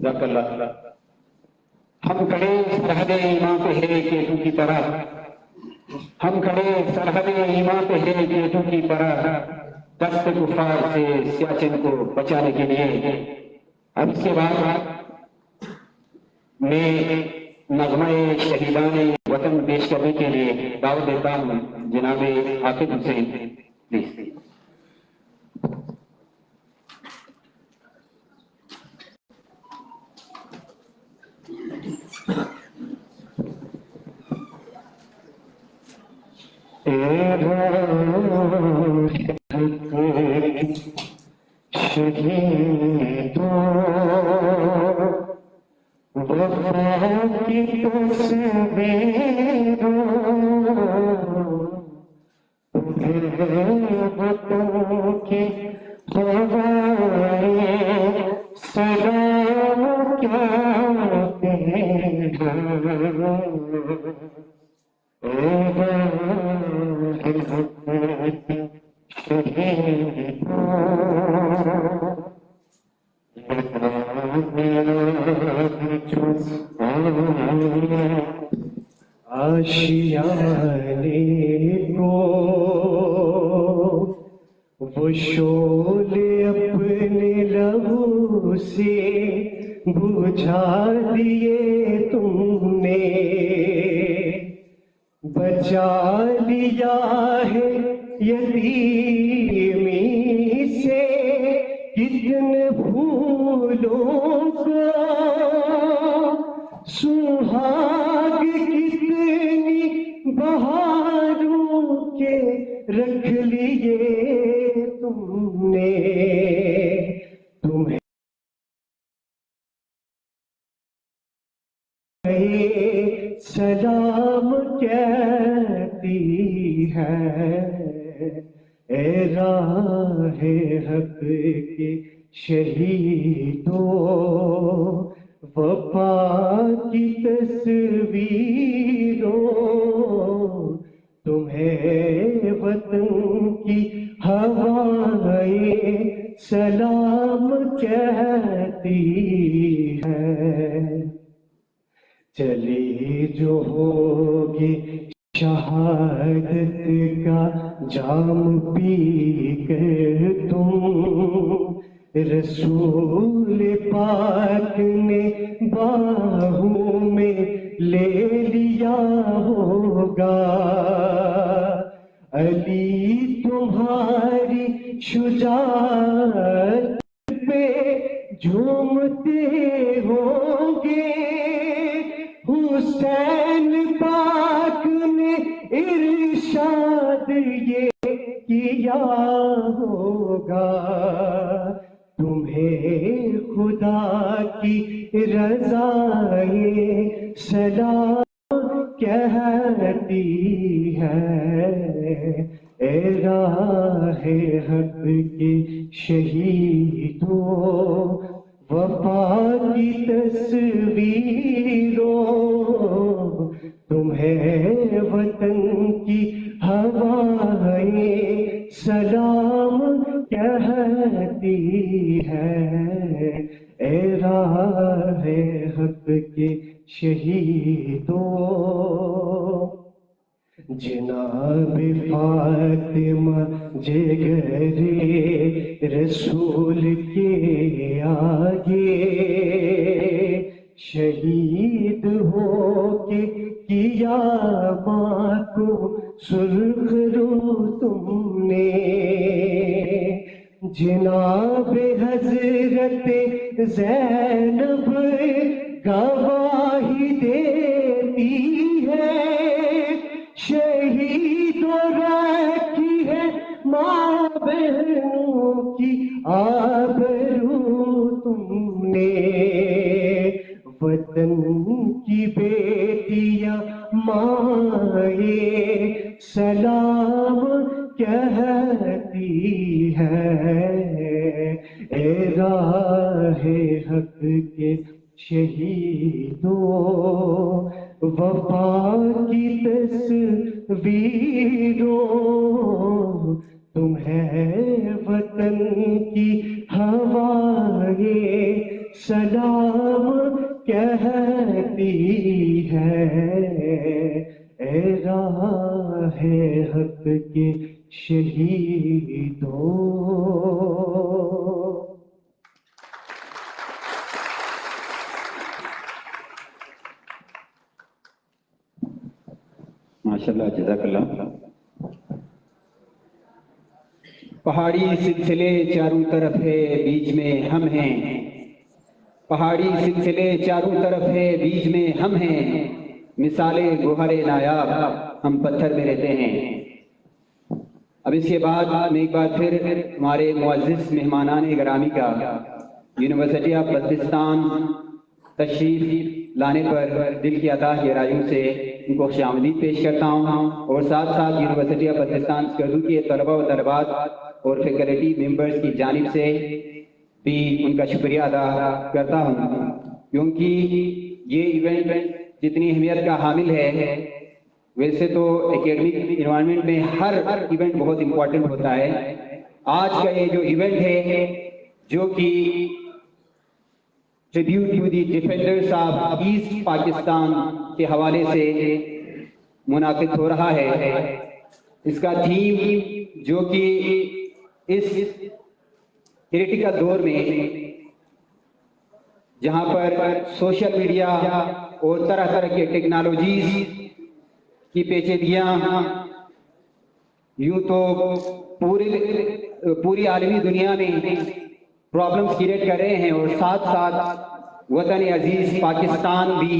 जज़ाकल्लाह। हम खड़े सरहदे ईमान पे है केतु की तरह, हम खड़े सरहदे ईमान पे है केतु की तरह, दस्त कुफार से सियाचिन को बचाने के लिए। अब इसके बाद मैं नग़्मा-ए शहीदान वतन पेश करने के लिए दावत देता हूँ जनाब हाफिज हुसैन, प्लीज। शहीदों वफा की तस्वीरों वतन की हवाएं सलाम कहते आशियाने को वो शोले अपने लहू से बुझा दिए तुमने, बचा लिया है यतीमी से कितने फूलों को, सुहाग कितनी बहारों के रख लिए तुमने। तुम्हें सलाम कहती है ए राहे हक के शहीदों, वफा की तस्वीरों तुम्हें वतन की हवाएं सलाम कहती है। चली जो होगी शहादत का जाम पी कर तुम, रसूल पाक ने बाहों में ले लिया होगा। अली तुम्हारी शुजाअत पे झूमते होंगे, हुसैन पाक ने इरशाद ये किया होगा। तुम्हें खुदा की रज़ाए सलाम कहती है ए राहे हक के शहीदों, वफा की तस्वीरों तुम्हें वतन की हवाएं सलाम कहती है ए राहे हक के शहीदों। जनाब फातिमा जिगरे रसूल के आगे, शहीद हो के किया माँ को सुर्ख रो तुमने। जनाब हजरत ज़ैनब गवाही देती है, शहीदों रखी है माँ बहनों की आबरू तुमने। वतन की बेटियां माए सलाम कहती है ए राहे हक के शहीदों, वफा की तस्वीरों तुम्हें वतन की हवाएं सलाम कहती है, ए राहे हक के शहीदों। माशाल्लाह, जज़ाकल्लाह। पहाड़ी सिलसिले चारों तरफ है, बीच में हम हैं। पहाड़ी सिलसिले चारों तरफ है, बीच में हम हैं। मिसाले गोहरे नायाब, हम पत्थर में रहते हैं। अब इसके बाद मैं एक बार फिर हमारे मुअज़्ज़िज़ मेहमानान गिरामी का यूनिवर्सिटी ऑफ बल्तिस्तान तशरीफ लाने पर दिल की अता गहराइयों से उनको खुशामदीद पेश करता हूँ और साथ साथ यूनिवर्सिटी ऑफ बल्तिस्तान स्कूल के तलबा व तलबात और फैकल्टी मेंबर्स की जानिब से भी उनका शुक्रिया अदा करता हूँ, क्योंकि ये इवेंट जितनी अहमियत का हामिल है, वैसे तो एकेडमिक इन्वायरमेंट में हर इवेंट बहुत इम्पोर्टेंट होता है। आज का ये जो इवेंट है, जो कि tribute to the defenders of East Pakistan के हवाले से मुनाकिद हो रहा है, इसका थीम जो कि इस क्रिटिकल दौर में जहां पर सोशल मीडिया और तरह तरह के टेक्नोलॉजीज की पेचीदगियां यूं तो पूरी आलमी दुनिया में प्रॉब्लम्स क्रिएट कर रहे हैं, और साथ साथ वतन अजीज पाकिस्तान भी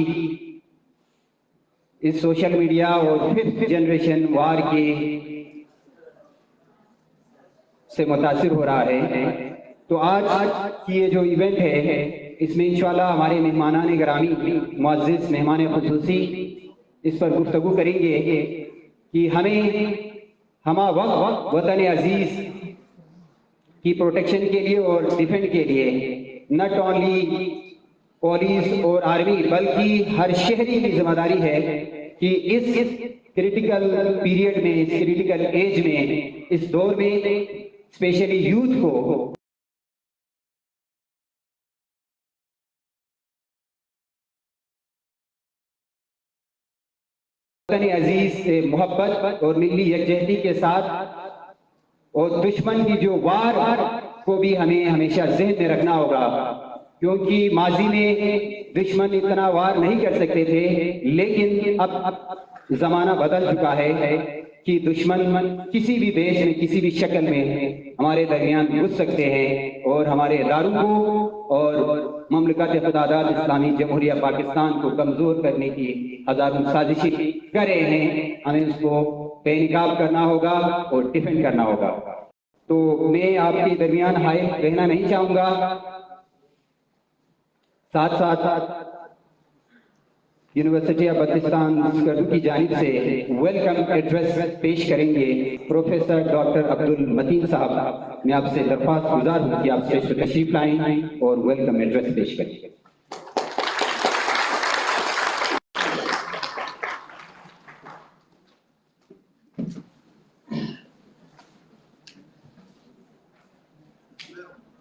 इस सोशल मीडिया और फिफ्थ जनरेशन वार के से मुतासिर हो रहा है। तो आज की ये जो इवेंट है, इसमें इंशाअल्लाह हमारे मेहमानान गिरामी मुअज़्ज़िज़ मेहमान खुसूसी इस पर गुफ्तगू करेंगे कि हम वक्त वतन अजीज की प्रोटेक्शन के लिए और डिफेंड के लिए नॉट ओनली पुलिस और आर्मी बल्कि हर शहरी की जिम्मेदारी है कि इस क्रिटिकल पीरियड में, इस क्रिटिकल एज में, इस दौर में स्पेशली यूथ को वतन अजीज से मोहब्बत और मिली यकजहती के साथ, और दुश्मन की जो वार को भी हमें हमेशा जहन में रखना होगा, क्योंकि माजी में दुश्मन इतना वार नहीं कर सकते थे, लेकिन अब जमाना बदल चुका है कि दुश्मन किसी भी देश में किसी भी शक्ल में हमारे दरमियान घुस सकते हैं और हमारे इदारों को और ममलकत खुदादाद इस्लामी जमहूरिया पाकिस्तान को कमजोर करने की हजारों साजिशें कर रहे हैं। हमें उसको बेनकाब करना होगा और डिफेंड करना होगा। तो मैं आपके दरमियान हाय रहना नहीं चाहूंगा, साथ साथ यूनिवर्सिटी ऑफ बल्तिस्तान की जानिब से वेलकम एड्रेस पेश करेंगे प्रोफेसर डॉक्टर अब्दुल मतीन साहब। मैं आपसे दरख्वास्त गुजार हूँ कि आप स्टेज पर तशरीफ लाएं और वेलकम एड्रेस पेश करें।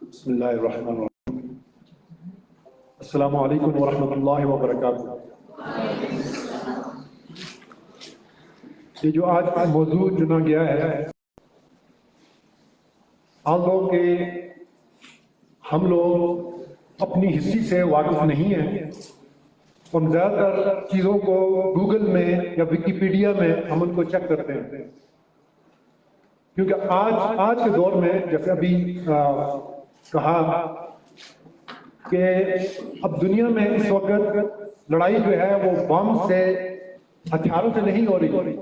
बिस्मिल्लाहिर्रहमानिर्रहीम। अस्सलामु अलैकुम वरहमतुल्लाहि वबरकातुहू। ये जो आज मौजूद चुना गया है, आम लोग के हम लोग अपनी हिस्ट्री से वाकिफ नहीं हैं और ज़्यादातर चीज़ों को गूगल में या विकिपीडिया में हम उनको चेक करते हैं, क्योंकि आज के दौर में जैसे अभी कहा कि अब दुनिया में इस वक्त लड़ाई जो है वो बम से, हथियारों से नहीं हो रही।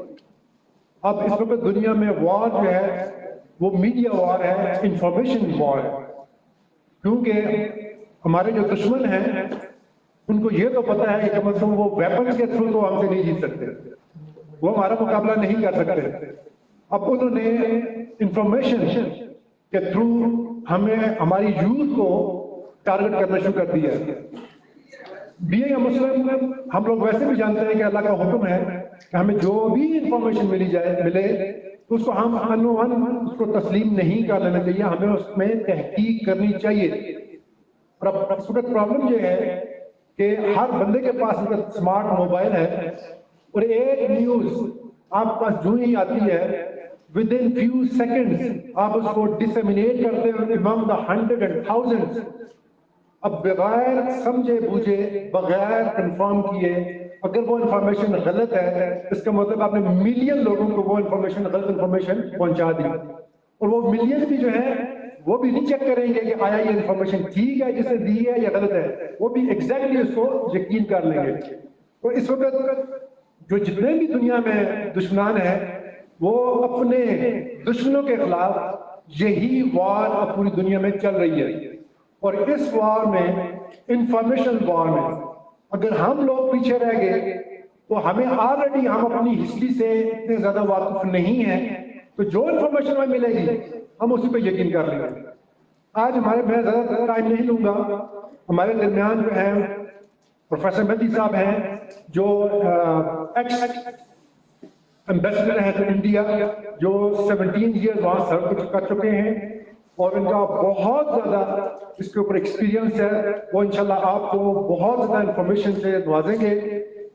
अब इस वक्त दुनिया में वॉर जो है वो मीडिया वॉर है, इंफॉर्मेशन वॉर है, क्योंकि हमारे जो दुश्मन हैं उनको ये तो पता है कि कम से कम वो वेपन के थ्रू तो हमसे नहीं जीत सकते, वो हमारा मुकाबला नहीं कर सकते। अब उन्होंने इंफॉर्मेशन के थ्रू हमें, हमारी यूथ को टारगेट करना शुरू कर दिया। बीइंग अ मुस्लिम हम लोग वैसे भी जानते हैं कि अल्लाह का हुक्म है कि हमें जो भी इंफॉर्मेशन मिले तो उसको हम उसको तस्लीम नहीं कर लेना चाहिए, हमें उसमें तहकीक करनी चाहिए। और अब इस वक्त प्रॉब्लम ये है कि हर बंदे के पास स्मार्ट मोबाइल है और एक न्यूज आपके पास जो ही आती है विद इन फ्यू सेकंड्स आप उसको डिसेमिनेट करते हो among the hundred and thousands. अब बगैर समझे बूझे, बगैर कंफर्म किए अगर वो इंफॉर्मेशन गलत है, इसका मतलब आपने मिलियन लोगों को वो इंफॉर्मेशन, गलत इंफॉर्मेशन पहुंचा दी, और वो मिलियन भी जो है वो भी नहीं चेक करेंगे कि आया ये इंफॉर्मेशन ठीक है जिसने दी है या गलत है, वो भी एग्जैक्टली उसको यकीन कर लेंगे। तो इस वक्त जो जितने भी दुनिया में दुश्मनान है वो अपने दुश्मनों के खिलाफ यही वार अब पूरी दुनिया में चल रही है। और इस वार में, इंफॉर्मेशन वार में, अगर हम लोग पीछे रह गए तो हमें ऑलरेडी, हम अपनी हिस्ट्री से इतने ज्यादा वाकिफ नहीं है, तो जो इंफॉर्मेशन हमें मिलेगी हम उसी पे यकीन कर लेंगे। आज मैं ज्यादा टाइम नहीं लूंगा, हमारे दरमियान जो है प्रोफेसर मेहदी साहब हैं जो एक्स एम्बेसडर हैं तो इंडिया, जो 17 ईयर वहां सर्व कर चुके हैं और इनका बहुत ज्यादा इसके ऊपर एक्सपीरियंस है। वो इंशाल्लाह आपको बहुत ज्यादा इंफॉर्मेशन से नवाजेंगे।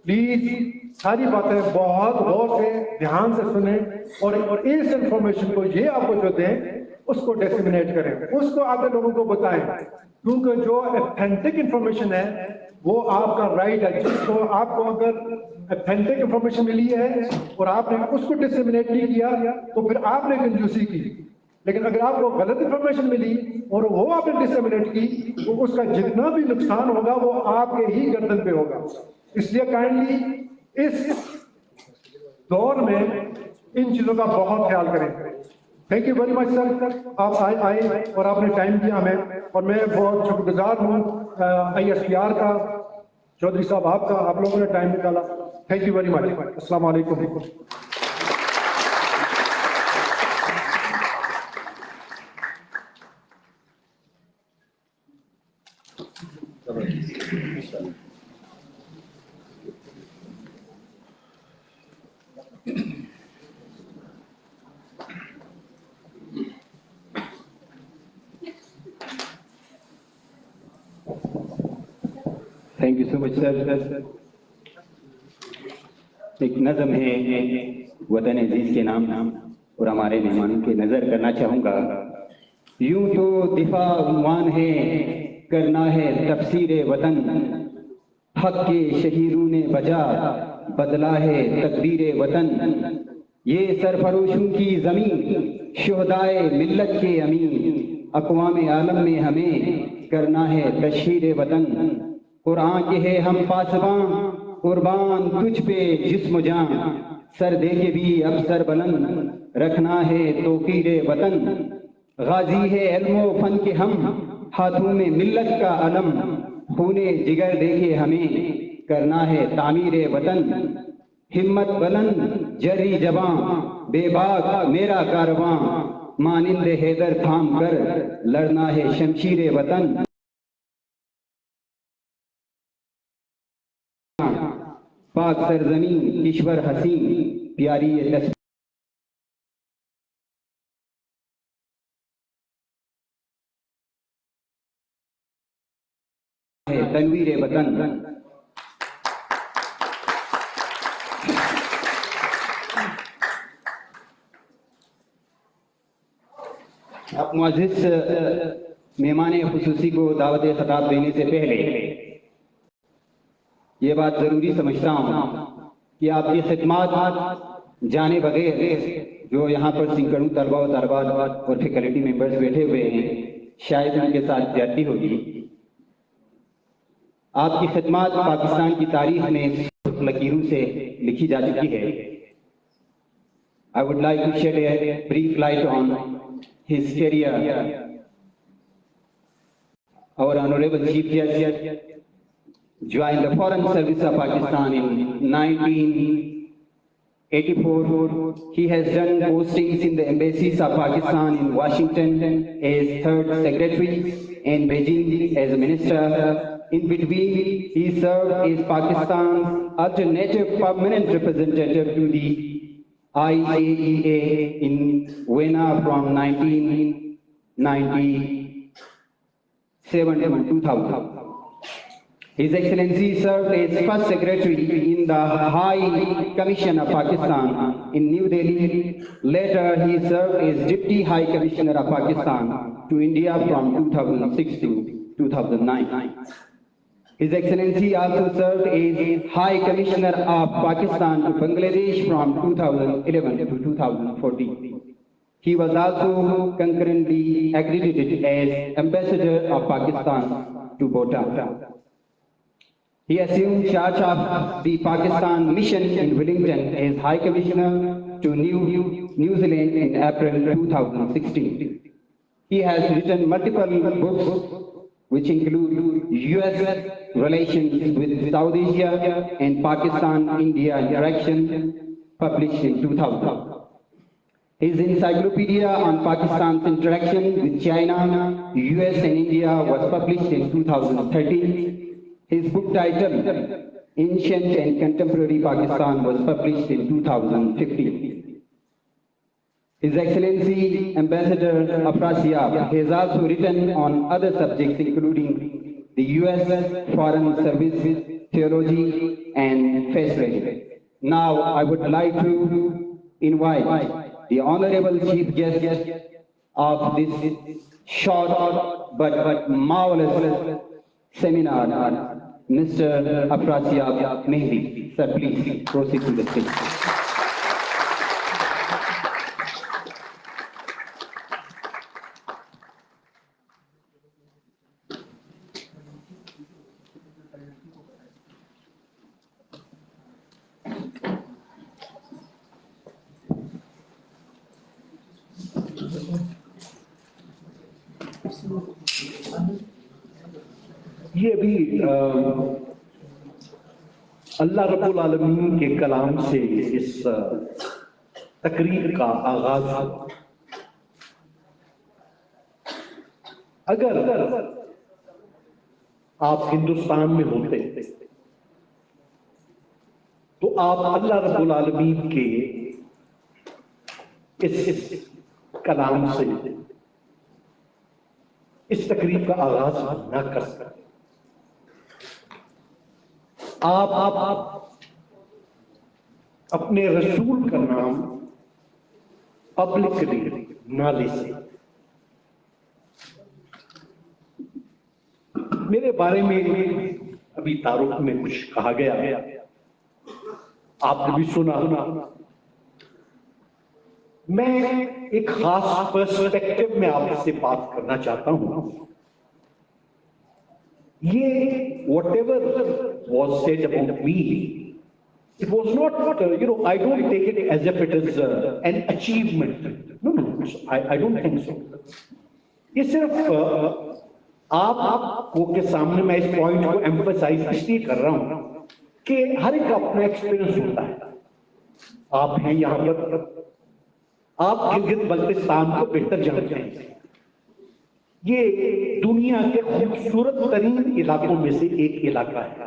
प्लीज सारी बातें बहुत गौर से, ध्यान से सुने और इस इंफॉर्मेशन को ये आपको जो दें उसको डिसेमिनेट करें, उसको आपके लोगों को बताएं, क्योंकि जो ऑथेंटिक इंफॉर्मेशन है वो आपका राइट है। जिसको आपको अगर ऑथेंटिक इंफॉर्मेशन मिली है और आपने उसको डिसेमिनेट नहीं किया तो फिर आपने कंजूसी की, लेकिन अगर आपको गलत इंफॉर्मेशन मिली और वो आपने डिसेमिनेट की तो उसका जितना भी नुकसान होगा वो आपके ही गर्दन पे होगा। इसलिए काइंडली इस दौर में इन चीजों का बहुत ख्याल करें। Thank you very much sir, आप आए और आपने टाइम दिया हमें, और मैं बहुत शुक्रगुजार हूँ ISPR का, चौधरी साहब आपका, आप लोगों ने टाइम निकाला। Thank you very much. अस्सलाम वालेकुम। Thank you so much sir. एक नज़म है वतन अजीज के नाम और हमारे मेहमानों के नजर करना चाहूंगा। यूं तो दिफा उन्वान है, करना है तफसीर वतन, हक के शहीरों ने बजा बदला है तकदीर वतन। ये सरफरोशों की जमीन, शुहदाए मिल्लत के अमीन, अक़वाम आलम में हमें करना है तशहीर वतन। कुरान के है हम पासबां, कुर्बान तुझ पे जिस्म जान, सर दे के भी अब सर बुलंद रखना है तौक़ीर वतन। गाजी है इल्म व फन के हम, हाथों में मिल्लत का अलम, खूने जिगर देके हमें करना है तामीर वतन। हिम्मत बुलंद जर्री जबां, बेबाक मेरा कारवां, मानिंद हैदर थाम कर लड़ना है शमशीर वतन। पाक सरजमीन ईश्वर हसीन, प्यारी ये तस्वीर है तनवीर वतन। अब मुअज़्ज़िज़ मेहमान खुसूसी को दावत खिताब देने से पहले ये बात ज़रूरी समझता हूँ कि आपकी खिदमत जाने बगैर जो यहाँ पर सैकड़ों तलबा व तलबात और फैकल्टी मेंबर्स बैठे हुए हैं, शायद उनके साथ ज्यादती होगी। आपकी खिदमत पाकिस्तान की तारीख में लकीरों से लिखी जा चुकी है। I would like to shed a brief light on his career. Our Honorable Chief Justice joined the Foreign Service of Pakistan in 1984. He has done postings in the embassies of Pakistan in Washington as third secretary and Beijing as a minister. In between, he served as Pakistan's alternative permanent representative to the IAEA in Vienna from 1996 7 to 2000. His Excellency served as First Secretary in the High Commission of Pakistan in New Delhi. Later, he served as Deputy High Commissioner of Pakistan to India from 2006 to 2009. His Excellency also served as High Commissioner of Pakistan to Bangladesh from 2011 to 2014. He was also concurrently accredited as Ambassador of Pakistan to Bhutan. He assumed charge of the Pakistan mission in Wellington as High Commissioner to New Zealand in April 2016. He has written multiple books which include US relations with South Asia and Pakistan-India interaction, published in 2000. His encyclopedia on Pakistan's interaction with China, US and India was published in 2013. His book titled Ancient and Contemporary Pakistan was published in 2015. His Excellency Ambassador Afrasiab has also written on other subjects including the US Foreign Service, theology and faith religion. Now I would like to invite the Honorable Chief Guest of this short but marvelous seminar, Mr. Afrasiab Mehdi. Sir, please proceed to the stage. ये भी अल्लाह रब्बुल आलमीन के कलाम से इस तकरीर का आगाज हुआ। अगर आप हिंदुस्तान में होते तो आप अल्लाह रब्बुल आलमीन के इस कलाम से इस तकरीर का आगाज न कर सकते। आप अपने रसूल का नाम पब्लिकली ना ले सकते। मेरे बारे में अभी तारुफ में कुछ कहा गया है, आपने भी सुना। मैं एक खास पर्सपेक्टिव में आपसे बात करना चाहता हूं। ये whatever was said about me, it was not, I don't take it as if it is an achievement. No, I don't think so. ये सिर्फ आपको के सामने मैं इस पॉइंट को एम्फसाइज इसलिए कर रहा हूं कि हर एक अपना एक्सपीरियंस होता है। आप हैं यहां पर, आप गिलगित बल्तिस्तान को बेहतर जानते हैं। ये दुनिया के खूबसूरत तरीन इलाकों में से एक इलाका है।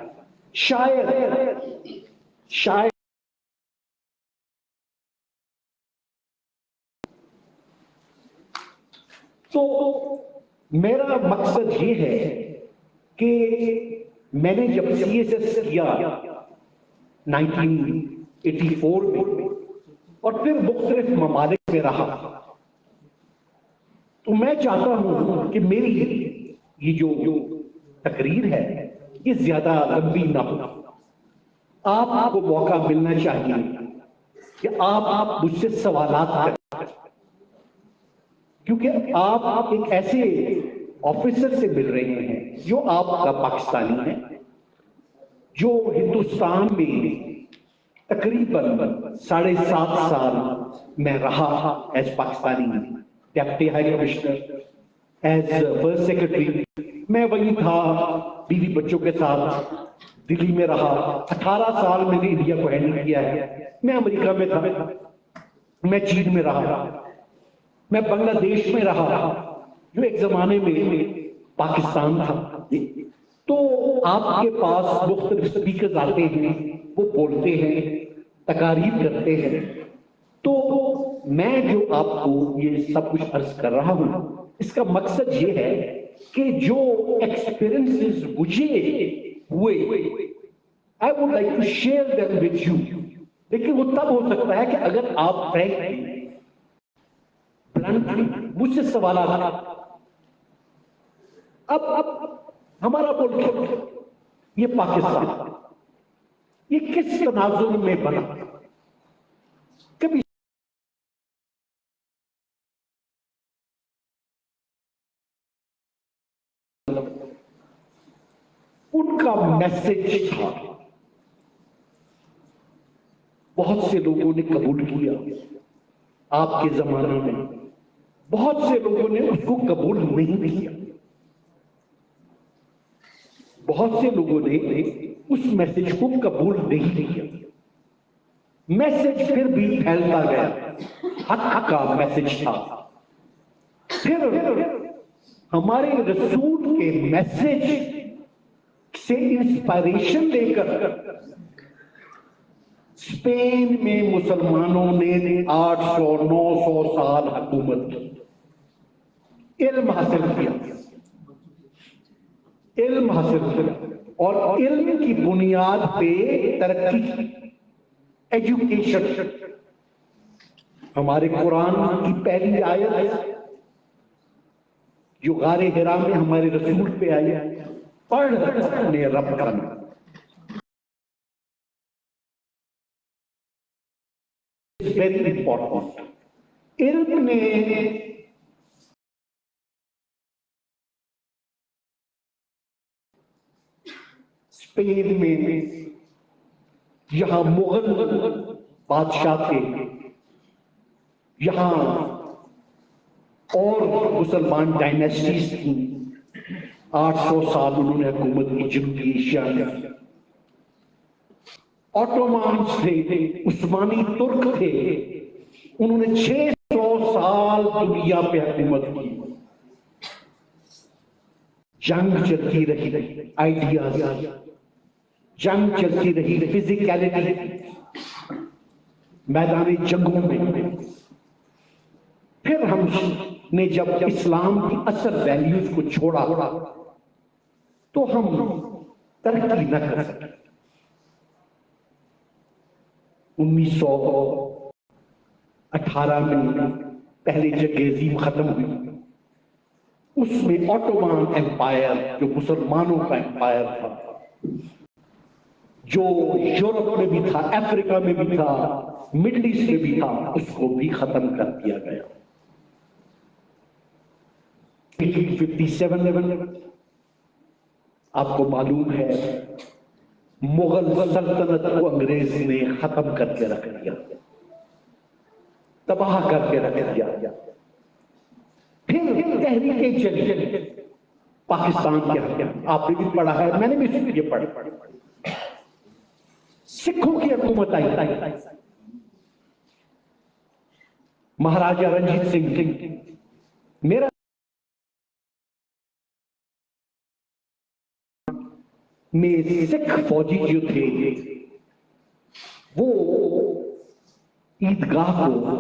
शायद तो मेरा मकसद ये है कि मैंने जब CSS किया 1984 में और फिर मुख्तलिफ ममालिक में रहा, तो मैं चाहता हूं कि मेरी ये जो तकरीर है ये ज्यादा लंबी ना हो। आपको मौका मिलना चाहिए कि आप मुझसे सवालात करें, क्योंकि आप एक ऐसे ऑफिसर से मिल रहे हैं जो आपका पाकिस्तानी है, जो हिंदुस्तान में तकरीबन 7.5 साल में रहा as Pakistani deputy high commissioner, as first secretary. मैं वही था, बीवी बच्चों के साथ दिल्ली में रहा। 18 साल मैंने इंडिया को हैंडल किया है। मैं अमेरिका में था, मैं चीन में रहा, मैं बांग्लादेश में रहा, जो एक जमाने में पाकिस्तान था। तो आपके पास मुख्तलिफ स्पीकर्स आते हैं, वो बोलते हैं, तकारीर करते हैं। तो मैं जो आपको ये सब कुछ अर्ज कर रहा हूं, इसका मकसद ये है कि जो एक्सपीरियंसेस मुझे हुए, I would like to share them with you. लेकिन वो तब हो सकता है कि अगर आप फ्रैंकली मुझसे सवाल आता। अब हमारा मुल्क ये पाकिस्तान, ये किस तनाजुर में बना? कभी उनका मैसेज था, बहुत से लोगों ने कबूल किया आपके जमाने में, बहुत से लोगों ने उसको कबूल नहीं किया, बहुत से लोगों ने उस मैसेज को कबूल नहीं किया। मैसेज फिर भी फैलता गया, हक का मैसेज था। फिर हमारे रसूल के मैसेज से इंस्पिरेशन लेकर स्पेन में मुसलमानों ने 800-900 साल हुकूमत की, इल्म हासिल किया, इल्म हासिल किया और इल्म की बुनियाद पे तरक्की की, एजुकेशन। हमारे कुरान की पहली आयत जो गारे हिरा में हमारे रसूल पे आई, पढ़ अपने रब का नाम। Very important. इल्म ने स्पेन में यहां मुगल बादशाह थे, यहां और मुसलमान डायनेस्टीज थी, 800 साल उन्होंने हुकूमत की जनूबी एशिया में। ऑटोमान्स थे, उस्मानी तुर्क थे, उन्होंने 600 साल दुनिया पे हुकूमत की। जंग चलती रही, आइडियाज, जंग चलती रही, फिजिकलिटी, मैदानी जंगों में। फिर हमने जब इस्लाम की असल वैल्यूज को छोड़ा तो हम तरक्की न कर सके। 1918 में पहली जंग अज़ीम खत्म हुई, उसमें ऑटोमान एम्पायर जो मुसलमानों का एम्पायर था, जो यूरोप में भी था, अफ्रीका में भी था, मिडिल ईस्ट में भी था, उसको भी खत्म कर दिया गया। 1857 आपको मालूम है मुगल सल्तनत को अंग्रेज ने खत्म करके रख दिया, तबाह करके रख दिया। फिर तहरीकें चली पाकिस्तान के अंदर, आपने भी पढ़ा है, मैंने भी ये पढ़ा। सिखों की हुकूमत आई, महाराजा रंजीत सिंह। मेरा मेरे सिख फौजी जो थे वो ईदगाह को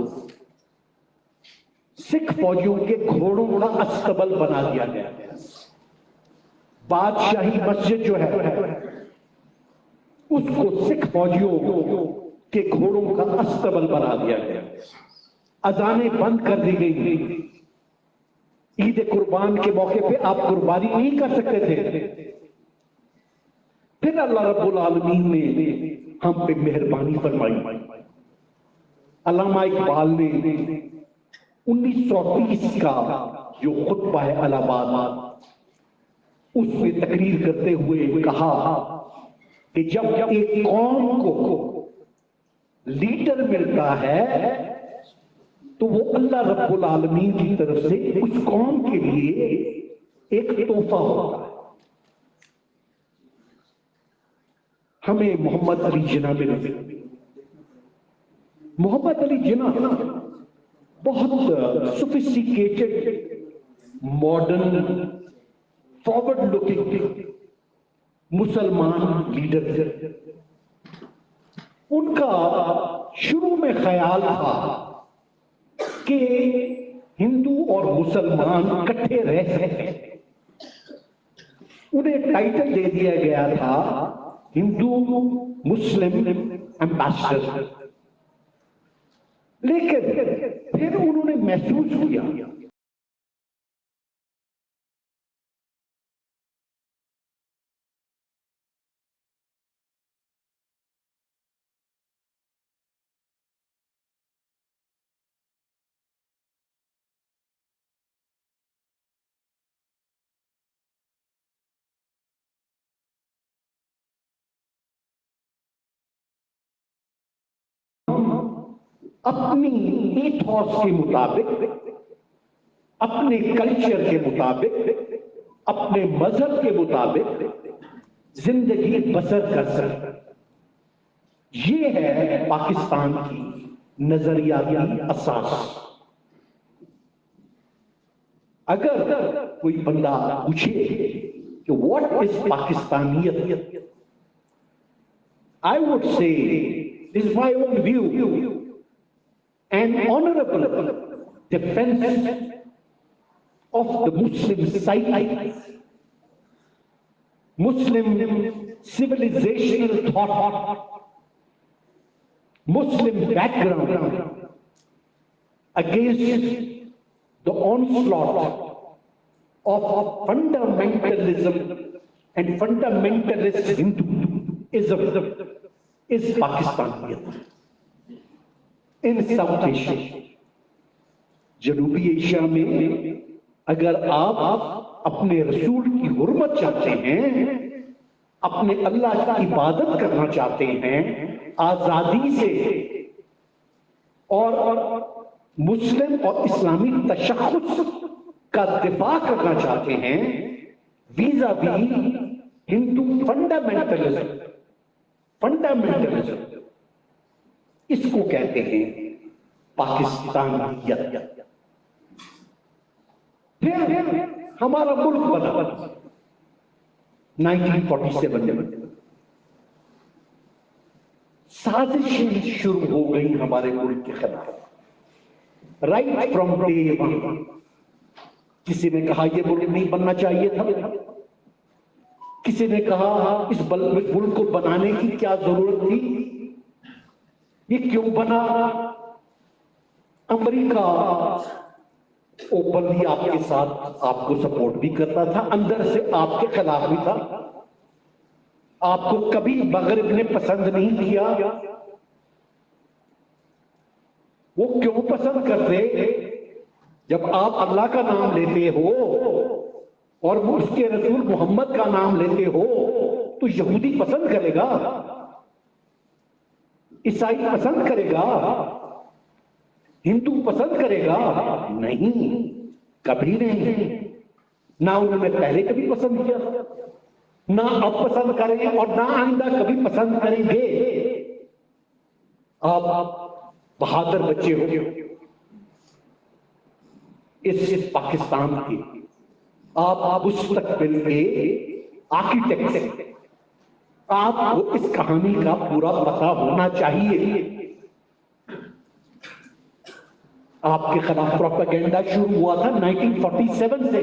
सिख फौजियों के घोड़ों का अस्तबल बना दिया गया। बादशाही मस्जिद जो है उसको सिख फौजियों के घोड़ों का अस्तबल बना दिया गया। अजानें बंद कर दी गई। ईद कुर्बान के मौके पे आप कुर्बानी नहीं कर सकते थे। फिर अल्लाह रब्बुल आलमीन ने हम पे मेहरबानी फरमाई। अल्लामा इकबाल ने 1930 का जो खुतबा है इलाहाबाद, उसमें तकरीर करते हुए कहा कि जब एक कौम को लीडर मिलता है तो वो अल्लाह रब्बुल आलमीन की तरफ से उस कौम के लिए एक तोहफा होता है। हमें मोहम्मद अली जिन्ना मिले। मोहम्मद अली जिन्ना बहुत सोफिस्टिकेटेड, मॉडर्न, फॉरवर्ड लुकिंग मुसलमान लीडर। उनका शुरू में ख्याल था कि हिंदू और मुसलमान इकट्ठे रह सकते हैं। उन्हें टाइटल दे दिया गया था हिंदू मुस्लिम एम्बेसडर। लेकिन फिर उन्होंने महसूस किया अपनी ईथॉस के मुताबिक, अपने कल्चर के मुताबिक, अपने मजहब के मुताबिक जिंदगी बसर कर सकते। ये है पाकिस्तान की नजरियाती असास। अगर कोई बंदा पूछे कि व्हाट इज पाकिस्तानियत, I would say this is my own view, an honorable defense of the Muslim psyche, Muslim civilizational thought, Muslim background against the onslaught of fundamentalism and fundamentalist Hinduism is Pakistaniyat. In South Asia, जनूबी एशिया में अगर आप अपने रसूल की हुर्मत चाहते हैं, अपने अल्लाह की इबादत करना चाहते हैं आजादी से, और मुस्लिम और इस्लामी तशख्खुस का दिफा करना चाहते हैं वीजा वी हिंदू फंडामेंटलिज्म, इसको कहते हैं पाकिस्तानियत। फिर हमारा मुल्क बना 1947 में, साजिशें शुरू हो गई हमारे मुल्क के खिलाफ राइट फ्रॉम डे वन। किसी ने कहा यह मुल्क नहीं बनना चाहिए था, किसी ने कहा इस मुल्क को बनाने की क्या जरूरत थी, ये क्यों बना। अमेरिका ओपनली आपके साथ आपको सपोर्ट भी करता था, अंदर से आपके खिलाफ भी था। आपको कभी मगरिब ने पसंद नहीं किया। वो क्यों पसंद करते? जब आप अल्लाह का नाम लेते हो और उसके रसूल मोहम्मद का नाम लेते हो तो यहूदी पसंद करेगा, ईसाई पसंद करेगा, हिंदू पसंद करेगा? नहीं, कभी नहीं। ना उन्होंने पहले कभी पसंद किया, ना अब पसंद करेंगे और ना आइंदा कभी पसंद करेंगे। आप बहादुर बच्चे हो इस पाकिस्तान के, आप मुस्तकबिल के आर्किटेक्ट, आपको इस कहानी का पूरा पता होना चाहिए। आपके खिलाफ प्रोपेगेंडा शुरू हुआ था 1947 से।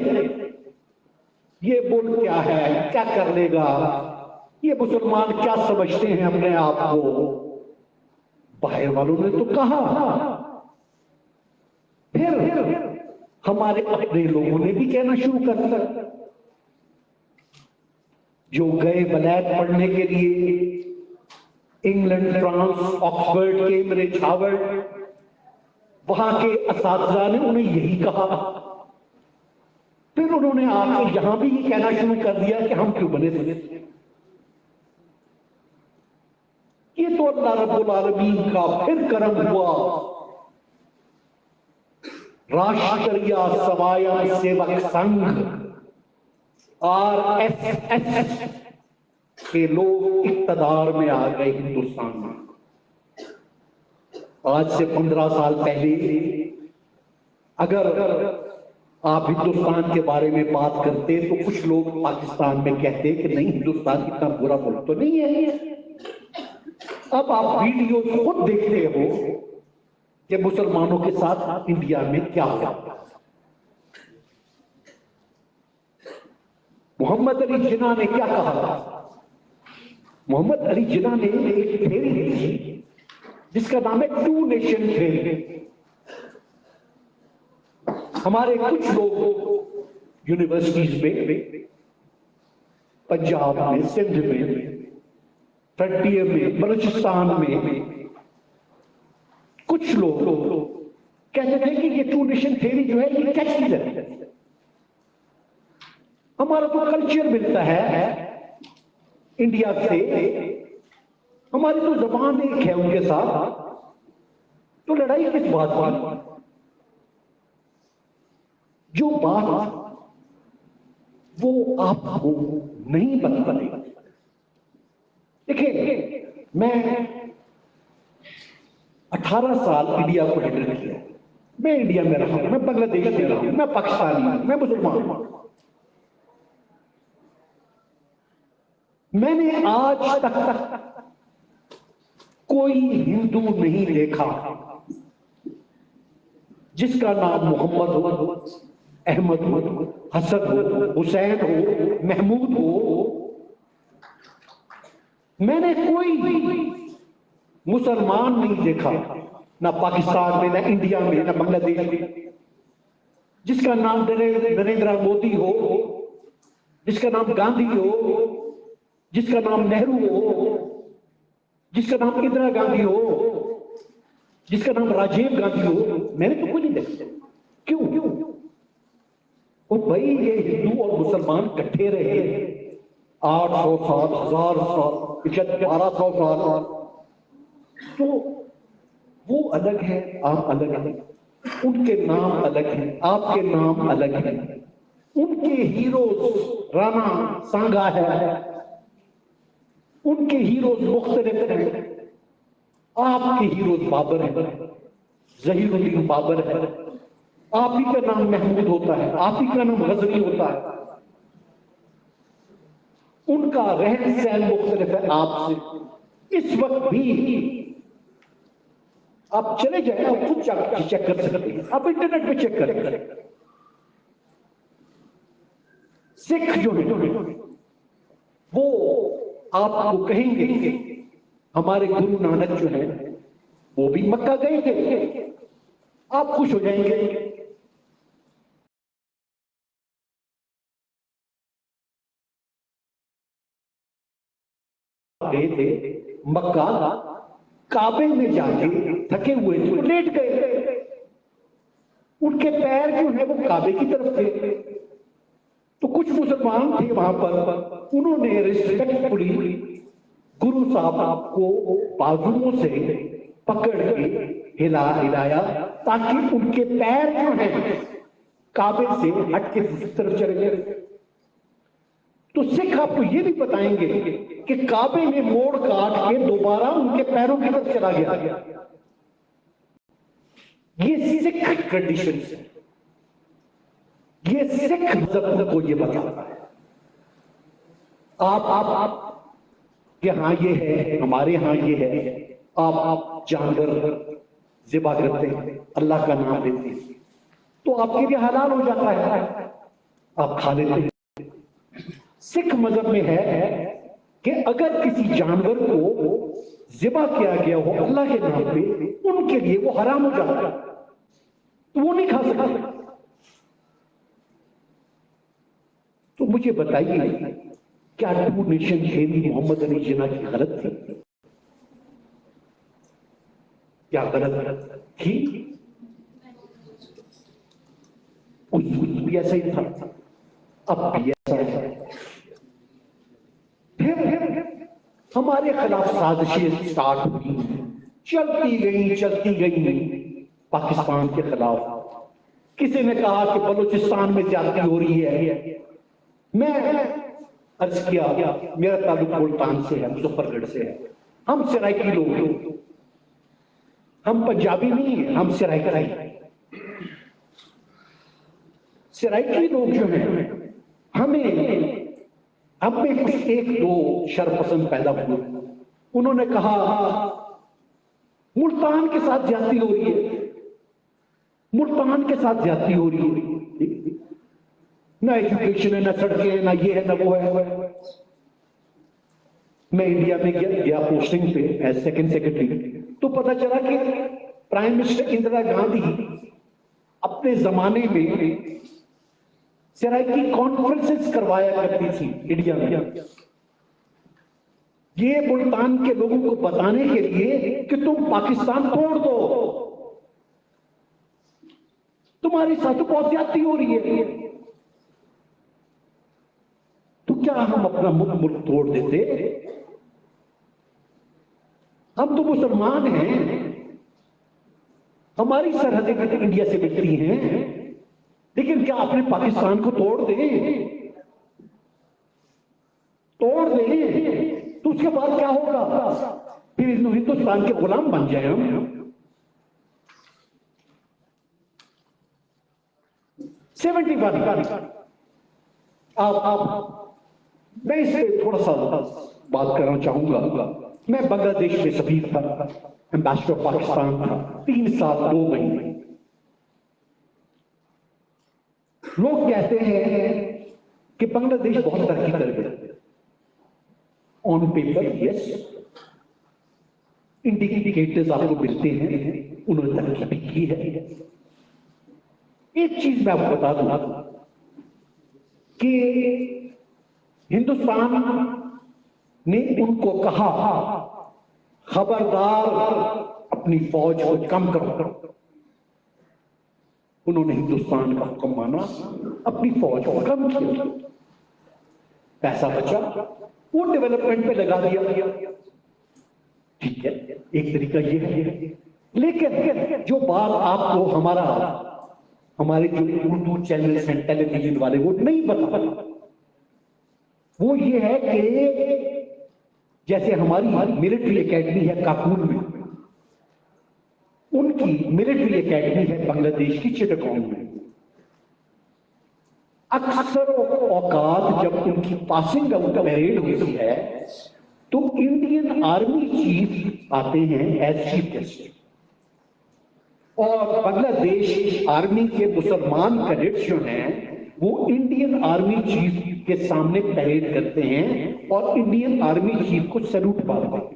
ये मुल्क क्या है, क्या कर लेगा, ये मुसलमान क्या समझते हैं अपने आप को। बाहर वालों ने तो कहा, फिर हमारे अपने लोगों ने भी कहना शुरू कर दिया। जो गए वलैत पढ़ने के लिए England, France, Oxford, Cambridge, Harvard, वहां के असातिज़ा ने उन्हें यही कहा। फिर उन्होंने आके यहां भी ये कहना शुरू कर दिया कि हम क्यों बने थे। ये तो अल्लाह रब्बुल आलमीन का फिर करम हुआ। राष्ट्रीय सवाया सेवक संघ RSS के लोग इक़्तिदार में आ गए हिंदुस्तान में। आज से 15 साल पहले अगर आप हिंदुस्तान के बारे में बात करते तो कुछ लोग पाकिस्तान में कहते कि नहीं, हिंदुस्तान इतना बुरा मुल्क तो नहीं है। अब आप वीडियो खुद देखते हो कि मुसलमानों के साथ इंडिया में क्या हुआ। मोहम्मद अली जिन्ना ने क्या कहा था? मोहम्मद अली जिन्ना ने एक थ्योरी दी थी जिसका नाम है टू नेशन थ्योरी। हमारे कुछ लोग यूनिवर्सिटीज में, पंजाब में, सिंध में, फ्रंटियर में, बलूचिस्तान में कुछ लोग कहते थे कि ये टू नेशन थ्योरी जो है ये क्या चीज है। हमारा तो कल्चर मिलता है इंडिया से, हमारी तो जबान एक है उनके साथ, तो लड़ाई किस बात की? जो बात वो आपको नहीं पता नहीं। देखिए, मैं 18 साल इंडिया को हैंडल किया। मैं इंडिया में रहा, मैं बांग्लादेश में रहा, मैं पाकिस्तानी, मैं मुसलमान हूं। मैंने आज तक कोई हिंदू नहीं देखा जिसका नाम मोहम्मद हो, अहमद हो, हसन हो, हुसैन हो, महमूद हो। मैंने कोई मुसलमान नहीं देखा, ना पाकिस्तान में, ना इंडिया में, ना बांग्लादेश में, जिसका नाम नरेंद्र मोदी हो, जिसका नाम गांधी हो, जिसका नाम नेहरू हो, जिसका नाम इंदिरा गांधी हो, जिसका नाम राजीव गांधी हो। मैंने तो कुछ नहीं देखा। क्यों? वो भाई, ये हिंदू और मुसलमान इकट्ठे रहे 800 साल, 1000 साल, 1200 साल, तो वो अलग है, आप अलग हैं। उनके नाम अलग हैं, आपके नाम अलग हैं। उनके हीरोज राणा सांगा है, उनके हीरोज मुख्तलिफ हैं। आपके हीरोज बाबर है, ज़हीरुद्दीन बाबर है, आप ही का नाम महमूद होता है, आप ही का नाम गजनी होता है। उनका रहन सहन मुख्तलिफ है आपसे। इस वक्त भी आप चले जाए, आप खुद चेक कर सकते हैं, आप इंटरनेट पे चेक करें। सिख जो है वो आपको कहेंगे हमारे गुरु नानक जो है वो भी मक्का गए थे। आप खुश हो जाएंगे। गए थे मक्का, काबे में जाके थके हुए थे, लेट गए। उनके पैर जो है वो काबे की तरफ थे। तो कुछ मुसलमान थे वहां पर, उन्होंने रिस्पेक्टफुली गुरु साहब को बाजुओं से पकड़ के हिलाया ताकि उनके पैर जो है काबे से हट के दूसरी तरफ चले गए। तो सिख आपको ये भी बताएंगे कि काबे में मोड़ काट के दोबारा उनके पैरों की तरफ चला गया। ये सिख ट्रेडिशन है, ये सिख मजहब को ये बताता है। आप कि हाँ ये है, हमारे यहाँ ये है, आप जानवर ज़िबा करते हैं, अल्लाह का नाम लेते हैं, तो आपके लिए हलाल हो जाता है, आप खा लेते हैं। सिख मजहब में है कि अगर किसी जानवर को ज़िबा किया गया हो अल्लाह के नाम पे, उनके लिए वो हराम हो जाता है, तो वो नहीं खा सकते। तो मुझे बताइए, क्या two nation theory Mohammad Ali Jinnah की गलत थी? क्या गलत थी? उस भी ऐसा ही था, अब भी ऐसा है। फिर हमारे खिलाफ साजिशें स्टार्ट हुई, चलती गई पाकिस्तान के खिलाफ। किसी ने कहा कि बलूचिस्तान में ज्यादती हो रही है। मैं अर्ज किया, मेरा ताल्लुक मुल्तान से है, मुजफ्फरगढ़ से है, हम सराइकी लोग हैं, हम पंजाबी नहीं है, हम सराइकी लोग जो हैं, हमें कुछ एक दो शरपसंद पैदा हुए। उन्होंने कहा मुल्तान के साथ ज्यादती हो रही है, मुल्तान के साथ ज्यादती हो रही है। ना एजुकेशन है, ना सड़कें हैं, ना ये है, ना वो है। मैं इंडिया में गया पोस्टिंग पे एज सेकंड सेक्रेटरी, तो पता चला कि प्राइम मिनिस्टर इंदिरा गांधी अपने जमाने में सराइकी कॉन्फ्रेंसेस करवाया करती थी इंडिया में, ये मुल्तान के लोगों को बताने के लिए कि तुम पाकिस्तान तोड़ दो, तुम्हारे साथ तो बहुत ज्यादती हो रही है। तो क्या हम अपना मुल्क तोड़ देते? हम तो मुसलमान हैं, हमारी सरहदें भी तो इंडिया से मिलती हैं, लेकिन क्या अपने पाकिस्तान को तोड़ दें? तोड़ दें तो उसके बाद क्या होगा? फिर हिंदुस्तान के गुलाम बन जाए हम। 71 आप मैं इससे थोड़ा सा बात करना चाहूंगा। मैं बांग्लादेश में सफीर था, एम्बेसडर पाकिस्तान था 3 साल 2 महीने। लोग कहते हैं कि बांग्लादेश बहुत तरक्की कर गया। ऑन पेपर यस, इंडिकेटर्स आपको मिलते हैं, उन्होंने तरक्की भी की है। एक चीज मैं आपको बता दूंगा कि हिंदुस्तान ने उनको कहा खबरदार अपनी फौज को कम करो। उन्होंने हिंदुस्तान का हुक्म माना, अपनी फौज को कम किया, पैसा बचा, वो डेवलपमेंट पे लगा दिया। ठीक है, एक तरीका ये है। लेकिन जो बात आपको हमारे जो यूट्यूब चैनल्स हैं, टेलीविजन वाले, वो नहीं बता, वो ये है कि जैसे हमारी मिलिट्री एकेडमी है काकुल में, उनकी मिलिट्री एकेडमी है बांग्लादेश की चिटगांव में। अक्सर औकात जब उनकी पासिंग आउट परेड होती है तो इंडियन आर्मी चीफ आते हैं एज चीफ गेस्ट, और बांग्लादेश आर्मी के मुसलमान कैडेट्स जो हैं वो इंडियन आर्मी चीफ के सामने परेड करते हैं और इंडियन आर्मी चीफ को सैल्यूट मारते हैं।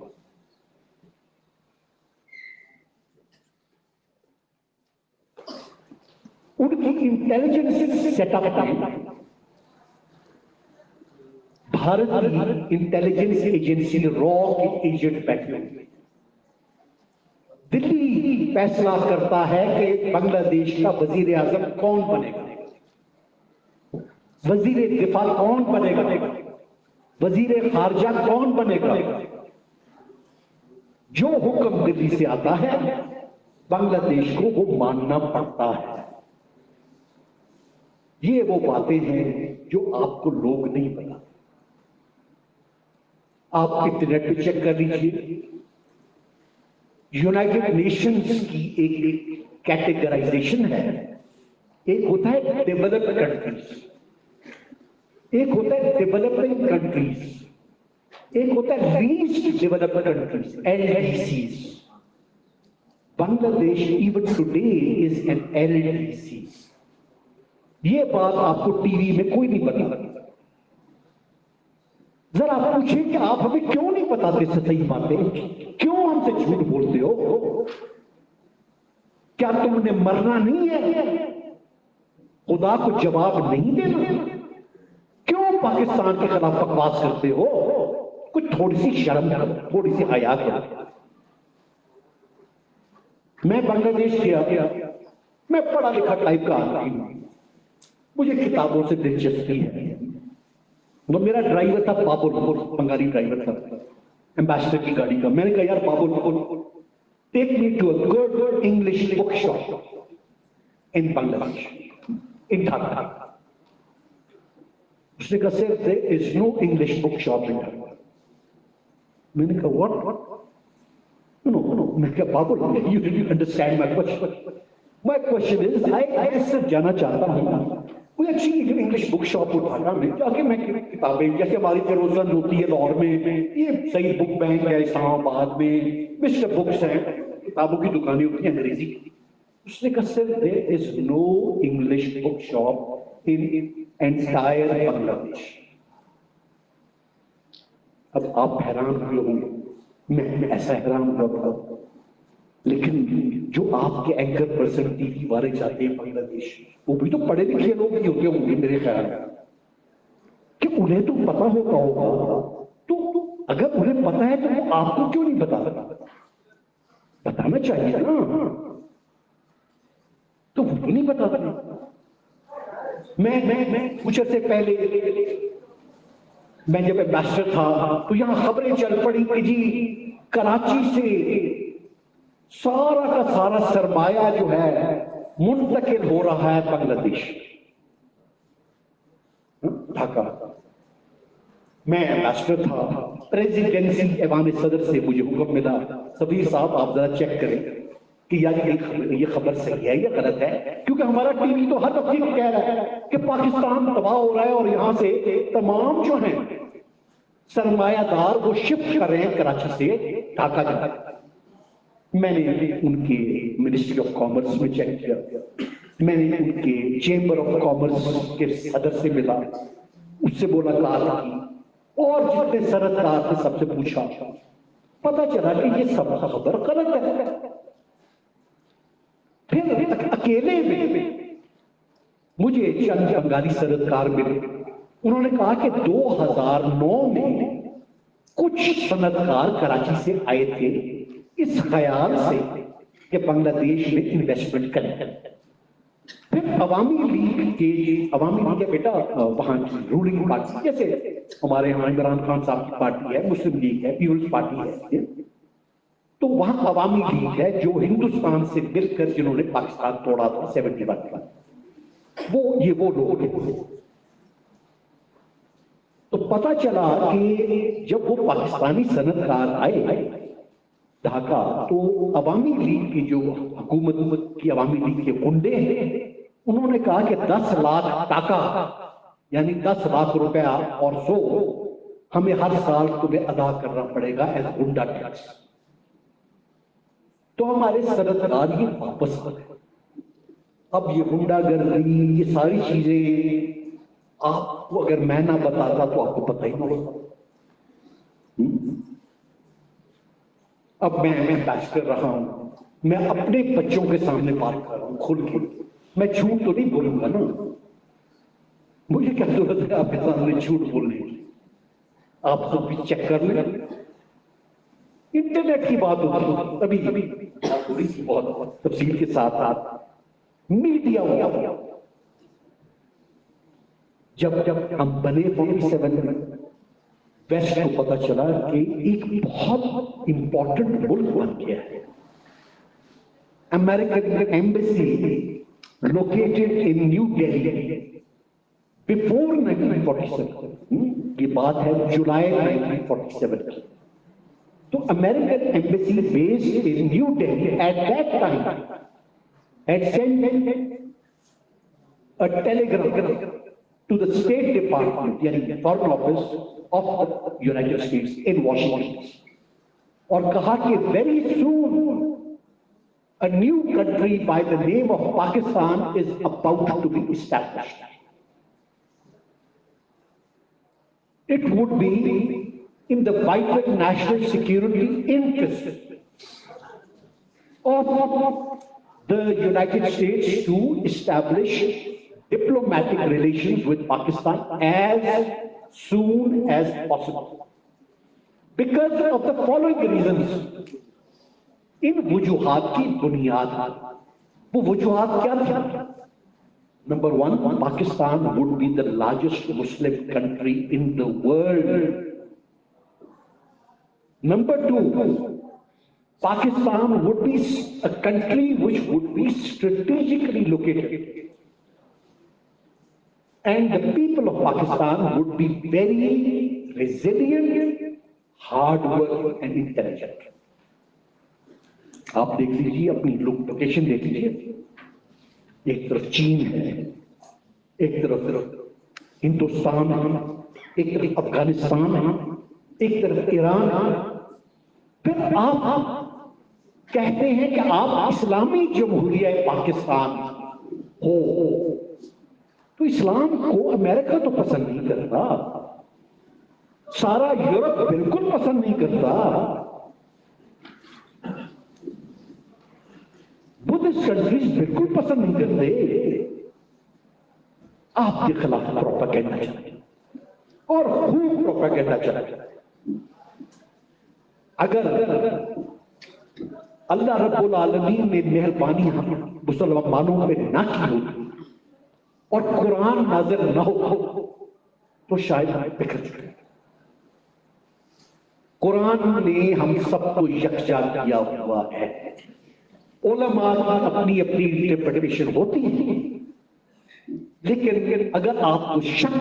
उनकी intelligence setup Bharat intelligence agency raw के एजेंट बैठे हुए। दिल्ली फैसला करता है कि बांग्लादेश का वजीर आजम कौन बनेगा, वजीर दिफा कौन बनेगा, वजीर खारजा कौन बनेगा। जो हुक्म दिल्ली से आता है बांग्लादेश को वो मानना पड़ता है। ये वो बातें हैं जो आपको लोग नहीं बताते। आप इंटरनेट पे चेक कर लीजिए, यूनाइटेड नेशंस की एक कैटेगराइजेशन है। एक होता है डेवलप्ड कंट्रीज, एक होता है डेवलपिंग कंट्रीज, एक होता है least developed countries, LDCs। Bangladesh even today is an LDC। ये बात आपको टीवी में कोई नहीं बता। जरा पूछिए कि आप हमें क्यों नहीं बताते सही बातें, क्यों हमसे झूठ बोलते हो? क्या तुमने मरना नहीं है? खुदा को जवाब नहीं देना? क्यों पाकिस्तान के खिलाफ बकवास करते हो? कुछ थोड़ी सी शर्म करो, थोड़ी सी हया करो। मैं बांग्लादेश गया, मैं पढ़ा लिखा टाइप का आदमी हूं, मुझे किताबों से दिलचस्पी है। वो मेरा ड्राइवर था बाबुल, बंगाली ड्राइवर था, एम्बेसडर की गाड़ी का। मैंने कहा यार Babul, take me to a good English book shop in Bangladesh, in Dhaka. उसने कहा sir there is no English book shop in Dhaka. मैंने कहा व्हाट? नो। मैंने कहा Babul, you didn't understand my question. My question is I सिर्फ जाना चाहता हूं कोई अच्छी इंग्लिश बुक शॉप उठाना में जाके मैं किताबें, जैसे हमारी फिरोजगंज होती है लाहौर में, ये सही बुक बैंक है इस्लामाबाद में, मिस्टर बुक्स हैं, किताबों की दुकानें होती हैं अंग्रेजी। उसने कहा sir there is no English book shop in entire Bangladesh. अब आप हैरान हुए होंगे, मैं ऐसा हैरान हुआ था, लेकिन जो आपके एंकर पर्सन टीवी वाले जाते हैं बांग्लादेश, वो भी तो पढ़े लिखे लोग ही होते होंगे मेरे ख्याल में, कि उन्हें तो पता होता होगा। तो अगर उन्हें पता है तो वो आपको क्यों नहीं बताना चाहिए ना। तो वो नहीं बताते। मैं कुछ अर्से पहले मैं जब एम्बेसडर था तो यहां खबरें चल पड़ी कि जी कराची से सारा का सारा सरमाया जो है मुंतकिल हो रहा है बांग्लादेश, ढाका। मैं एम्बेसडर था, प्रेसिडेंसी ऐवान सदर से मुझे हुक्म मिला, सबीर साहब आप जरा चेक करें कि यार ये खबर सही है या गलत है, क्योंकि हमारा टीवी तो हर वक्त कह रहा है कि पाकिस्तान तबाह हो रहा है और यहां से तमाम जो हैं सरमायादार वो शिफ्ट कर रहे हैं कराची से ढाका जाकर। मैंने उनके मिनिस्ट्री ऑफ कॉमर्स में चेक किया, मैंने उनके चेंबर ऑफ कॉमर्स के सदर से मिला, उससे बोला कहा और जितने सरदार थे सबसे पूछा, पता चला कि ये सब खबर गलत है। फिर अकेले में मुझे चंद बंगाली सरदार मिले, उन्होंने कहा कि 2009 में कुछ सनदकार कराची से आए थे इस ख्याल से कि बांग्लादेश में इन्वेस्टमेंट करें। फिर अवामी लीग है बेटा, वहां की रूलिंग पार्टी, जैसे हमारे यहाँ इमरान खान साहब की पार्टी है, मुस्लिम लीग है, पीपल्स पार्टी है, तो वहां अवामी लीग है जो हिंदुस्तान से मिलकर जिन्होंने पाकिस्तान तोड़ा था 71 में, वो लोग हैं। तो पता चला कि जब वो पाकिस्तानी सनदकार आए ढाका, तो अवामी लीग की जो हुकूमत की अवामी लीग के गुंडे हैं, उन्होंने कहा कि 10 लाख टाका यानी 10 लाख रुपया और 100 हमें हर साल तुम्हें अदा करना पड़ेगा एज गुंडा टैक्स। तो हमारे सरदार ये वापस आ गए। अब ये गुंडागर्दी, ये सारी चीजें आपको अगर मैं ना बताता तो आपको पता ही ना होता। अब मैं बैच कर रहा हूं, मैं अपने बच्चों के सामने बात कर रहा हूं खुल के, मैं झूठ तो नहीं बोलूंगा ना, मुझे क्या जरूरत है आपके सामने झूठ बोलने की। आप सब भी चेक कर लें, इंटरनेट की बात होगी तभी थोड़ी सी बहुत तफसील के साथ मीडिया हुआ। जब हम बने 47 में, वेस्ट को पता चला कि एक बहुत इंपॉर्टेंट मुल्क बन गया है। American embassy located in new Delhi before 1947, ये बात है जुलाई 1947 की। तो American embassy based in new Delhi at that time had sent a telegram to the State Department, यानी Foreign Office of the United States in Washington, और कहा कि very soon a new country by the name of Pakistan is about to be established. It would be in the vital national security interest of the United States to establish diplomatic relations with Pakistan as soon as possible. Because of the following reasons. इन वजूहात की बुनियाद, वो वजूहात क्या थी? Number 1, Pakistan would be the largest Muslim country in the world. Number 2, Pakistan would be a country which would be strategically located, and the people of Pakistan would be very resilient, hardworking and intelligent. आप देख लीजिए, अपनी location देख लीजिए, एक तरफ चीन है, एक तरफ हिंदुस्तान है, एक तरफ अफगानिस्तान है, एक तरफ ईरान है। फिर आप कहते हैं कि आप इस्लामी जमहूरिया पाकिस्तान हो, तो इस्लाम को अमेरिका तो पसंद नहीं करता, सारा यूरोप बिल्कुल पसंद नहीं करता, बुद्धिस्ट कंट्रीज बिल्कुल पसंद नहीं करते। आपके खिलाफ प्रोपेगेंडा चला और खूब प्रोपेगेंडा चला। अगर अल्लाह रब्बुल आलमीन ने मेहरबानी हम मुसलमानों पे ना की होती और कुरान नाज़िल ना हो तो शायद हम बिखर चुके। कुरान ने हम सबको यकजा किया हुआ है। उलमा की अपनी अपनी इंटरप्रिटेशन होती है, लेकिन अगर आपको शक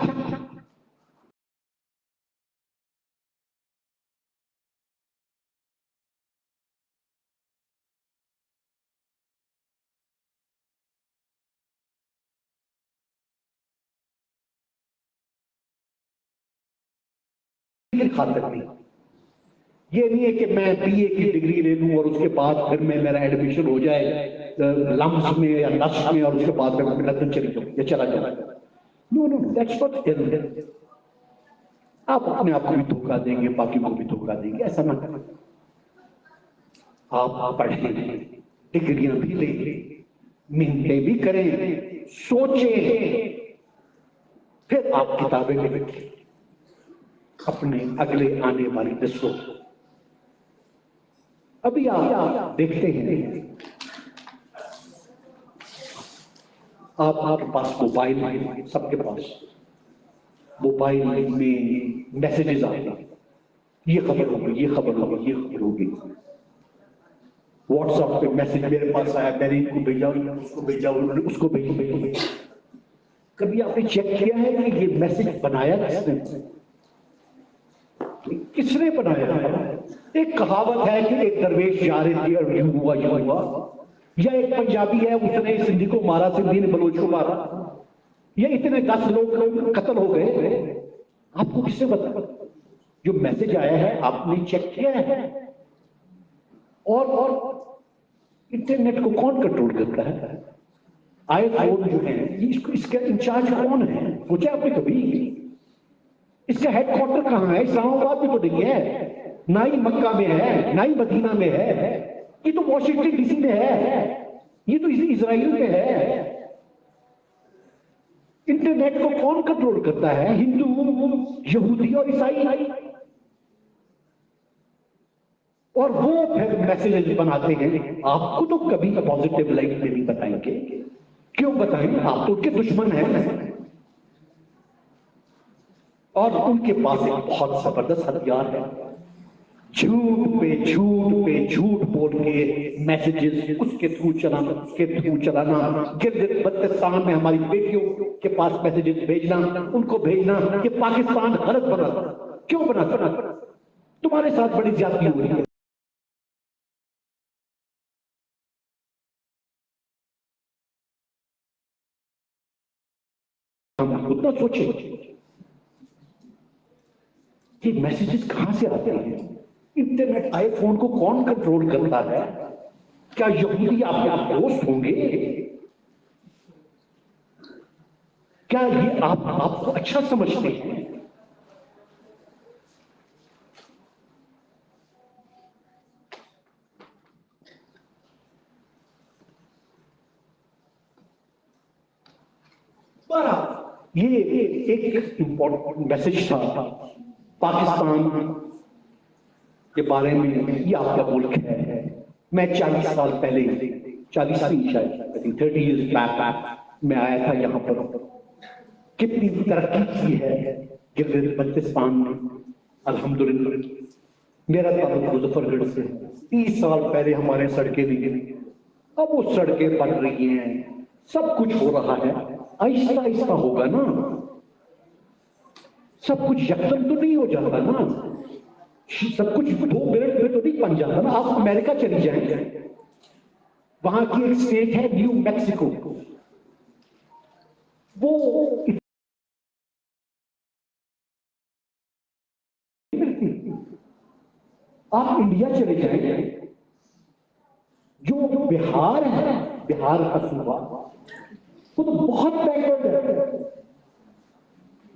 खातर नहीं, ये नहीं है कि मैं बीए की डिग्री ले लूं और उसके बाद फिर मैं मेरा एडमिशन हो जाए लम्स में या नश में और उसके बाद मैं लंदन चली जाऊं या चला जाऊं। No no, that's not it. आप अपने आप को भी धोखा देंगे, बाकी को भी धोखा देंगे, ऐसा ना करना। आप पढ़ें, डिग्रियां भी लें, मेहनतें भी करें, सोचें, फिर आप किताबें लिखें अपने अगले आने वाली नस्लों। अभी आप देखते हैं, आपके पास मोबाइल है, सबके पास मोबाइल में मैसेजेस आते हैं, ये खबर होगी, ये खबर होगी, ये खबर होगी। व्हाट्सएप पे मैसेज मेरे पास आया, मैंने इनको भेजा, उसको भेजा, उन्होंने उसको भेजा। कभी आपने चेक किया है कि ये मैसेज बनाया किसने? किसने बनाया? एक कहावत है कि एक दरवेश जा रहे थे और यूं हुआ, या एक पंजाबी है उसने सिंधी को मारा, सिंधी ने बलोच को मारा, या इतने 10 लोग कत्ल हो गए। आपको किससे पता? जो मैसेज आया है आपने चेक किया है? और इंटरनेट को कौन कंट्रोल करता है? आईफोन जो है इसका इंचार्ज कौन है? सोचा आपने कभी? इसका हेडक्वार्टर कहां है? इस्लामाबाद में तो नहीं है, ना ही मक्का में है, ना ही मदीना में है, ये तो वॉशिंगटन डीसी में है, ये तो इजराइल में है। इंटरनेट को कौन कंट्रोल करता है? हिंदू, यहूदी और ईसाई। और वो फिर मैसेजेस बनाते हैं। आपको तो कभी पॉजिटिव लाइट में नहीं बताएंगे। क्यों बताएंगे? आप तो उनके दुश्मन हैं। और उनके पास एक बहुत जबरदस्त हथियार है, झूठ पे झूठ बोल के मैसेजेस उसके थ्रू चलाना, गिलगित बल्तिस्तान में हमारी बेटियों के पास मैसेजेस भेजना, उनको भेजना कि पाकिस्तान गलत बना। क्यों बना? तुम्हारे साथ बड़ी ज्यादती हो रही है। हम उतना सोचे कि मैसेजेस कहां से आते हैं? इंटरनेट, आईफोन को कौन कंट्रोल करता है? क्या यहूदी आपके दोस्त होंगे? क्या ये आपको अच्छा समझते हैं? ये एक इंपॉर्टेंट मैसेज था पाकिस्तान के बारे में। ये आपका मुल्क है। मैं 40 साल पहले, 40 नहीं शायद 30 इयर्स बैक मैं आया था यहाँ पर। कितनी तरक्की की है गिलगित बल्तिस्तान ने, अल्हम्दुलिल्लाह। मेरा ताल्लुक मुजफ्फरगढ़ से। 30 साल पहले हमारे सड़कें नहीं थी, अब वो सड़कें बन रही हैं, सब कुछ हो रहा है। आहिस्ता आहिस्ता होगा ना, सब कुछ यकदम तो नहीं हो जाता ना, सब कुछ 2 मिनट में तो नहीं बन जाता ना। आप अमेरिका चली जाएंगे, वहां की एक स्टेट है न्यू मैक्सिको, वो आप इंडिया चले जाएंगे, जो बिहार है, बिहार का सूबा, वो तो बहुत बैकवर्ड है।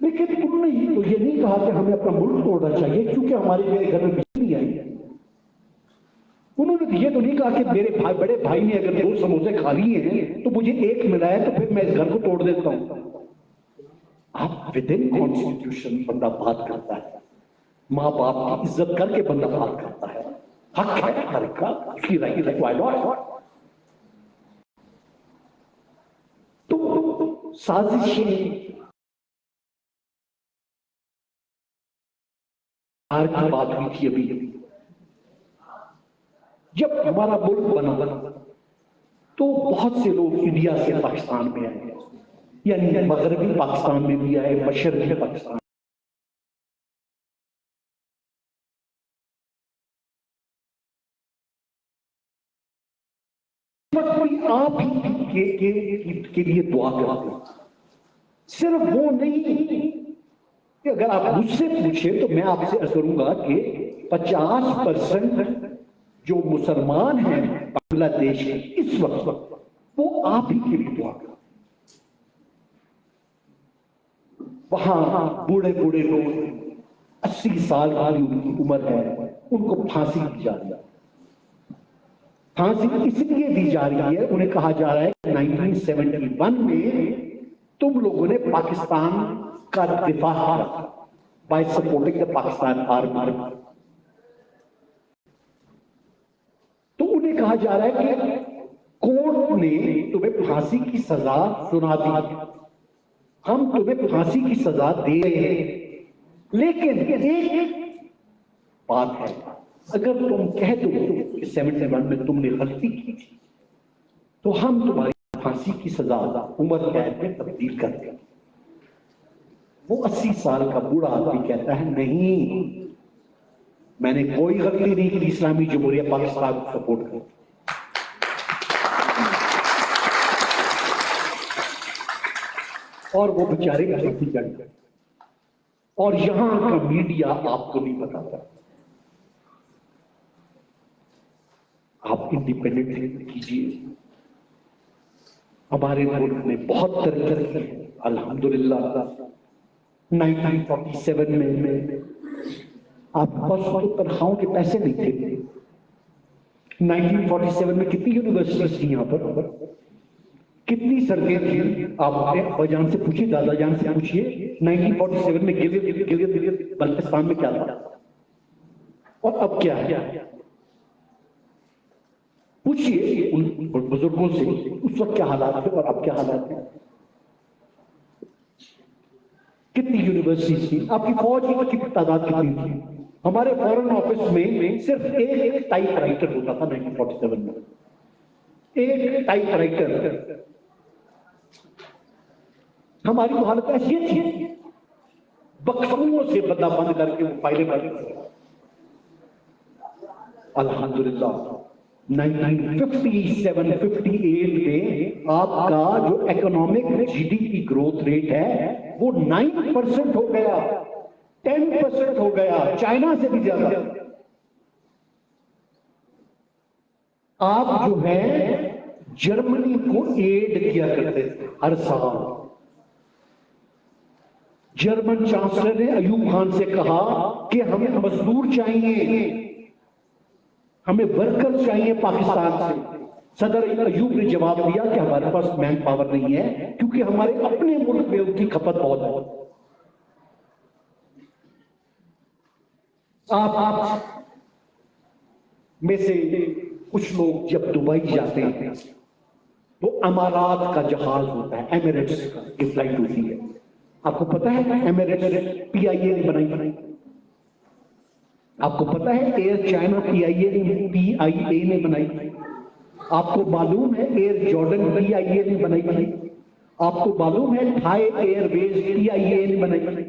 लेकिन उन्होंने तो ये नहीं कहा कि हमें अपना मुल्क तोड़ना चाहिए क्योंकि हमारे मेरे घर में बिजली आई है। उन्होंने ये तो नहीं कहा कि मेरे भाई बड़े भाई ने अगर 2 समोसे खा लिए हैं तो मुझे 1 मिला है तो फिर मैं इस घर को तोड़ देता हूं। आप विद इन कॉन्स्टिट्यूशन बंदा बात करता है, माँ बाप की इज्जत करके बंदा बात करता है, हक है हर का, उसकी राइट है, व्हाई नॉट। तो साजिशें की बात हुई थी अभी जब हमारा मुल्क बना तो बहुत से लोग इंडिया से पाकिस्तान में आए, यानी मगरबी पाकिस्तान में भी आए, मशरकी पाकिस्तान। आप ही के लिए दुआ करते, सिर्फ वो नहीं कि अगर आप मुझसे पूछे तो मैं आपसे अर्ज करूंगा कि 50% जो मुसलमान हैं बांग्लादेश के इस वक्त वो आप ही के लिए दुआ करते। वहां बूढ़े बूढ़े लोग 80 साल की उनकी उम्र है, उनको फांसी दी जा रही है। फांसी इसलिए दी जा रही है, उन्हें कहा जा रहा है कि 1971 में तुम लोगों ने पाकिस्तान का दिफा किया bye supporting the Pakistan army. तो उन्हें कहा जा रहा है कि कोर्ट ने तुम्हें फांसी की सजा सुना दी, हम तुम्हें फांसी की सजा दे रहे हैं, लेकिन एक बात है, अगर तुम कह दो कि 71 में तुमने गलती की थी तो हम तुम्हारी फांसी की सजा उम्र कैद में तब्दील कर देंगे। वो 80 साल का बूढ़ा आदमी कहता है नहीं, मैंने कोई गलती नहीं की, इस्लामी जमहूरिया पाकिस्तान को सपोर्ट कर। और वो बेचारे फांसी चढ़ गए। और यहां का मीडिया आपको नहीं बताता। आप इंडिपेंडेंट कीजिए। हमारे मुल्क में बहुत तरक्की है अल्हम्दुलिल्लाह। 1947 में आपके पास तो तनख्वाहों के पैसे नहीं थे। 1947 में कितनी यूनिवर्सिटीज थी यहाँ पर, कितनी सड़कें थी? आप अपने अब्बाजान से पूछिए, दादा जान से पूछिए 1947 में गिलियत बल्तिस्तान में क्या था और अब क्या है। पूछिए उन बुजुर्गों से उस वक्त क्या हालात थे और अब क्या हालात है। कितनी यूनिवर्सिटी थी, आपकी फौज की तादाद कितनी थी? हमारे फॉरेन ऑफिस में सिर्फ एक टाइप राइटर होता था 1947 में, एक टाइप राइटर। हमारी तो हालत ऐसी थी, बक्सों से बंदा बंद करके वो फाइलें बंद। अल्हम्दुलिल्लाह 1957-58 में आपका जो इकोनॉमिक जीडीपी ग्रोथ रेट है वो 9% हो गया, 10% हो गया, चाइना से भी ज्यादा। आप जो है जर्मनी को एड किया करते थे हर साल। जर्मन चांसलर ने अयूब खान से कहा कि हमें मजदूर चाहिए, हमें वर्कर चाहिए पाकिस्तान से। सदर अयूब ने जवाब दिया कि हमारे पास मैन पावर नहीं है क्योंकि हमारे अपने मुल्क में उनकी खपत बहुत है। आप में से कुछ लोग जब दुबई जाते हैं तो अमारात का जहाज होता है, एमिरेट्स की फ्लाइट होती है। आपको पता है एमिरेट्स PIA ने बनाई। आपको पता है एयर चाइना PIA ने बनाई। आपको मालूम है एयर जॉर्डन PIA ने बनाई। आपको मालूम है थाई एयरवेज PIA ने बनाई।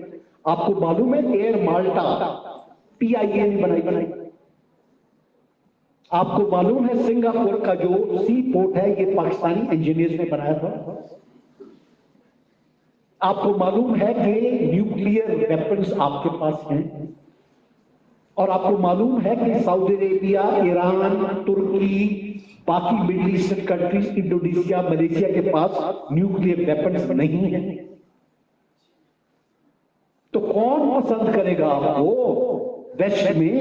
आपको मालूम है एयर माल्टा PIA ने बनाई। आपको मालूम है सिंगापुर का जो सी पोर्ट है ये पाकिस्तानी इंजीनियर्स ने बनाया था। आपको मालूम है कि न्यूक्लियर वेपन्स आपके पास हैं। और आपको मालूम है कि सऊदी अरेबिया, ईरान, तुर्की, बाकी middle eastern countries, Indonesia, Malaysia के पास न्यूक्लियर वेपन्स नहीं है। कौन पसंद करेगा आपको? वेस्ट में,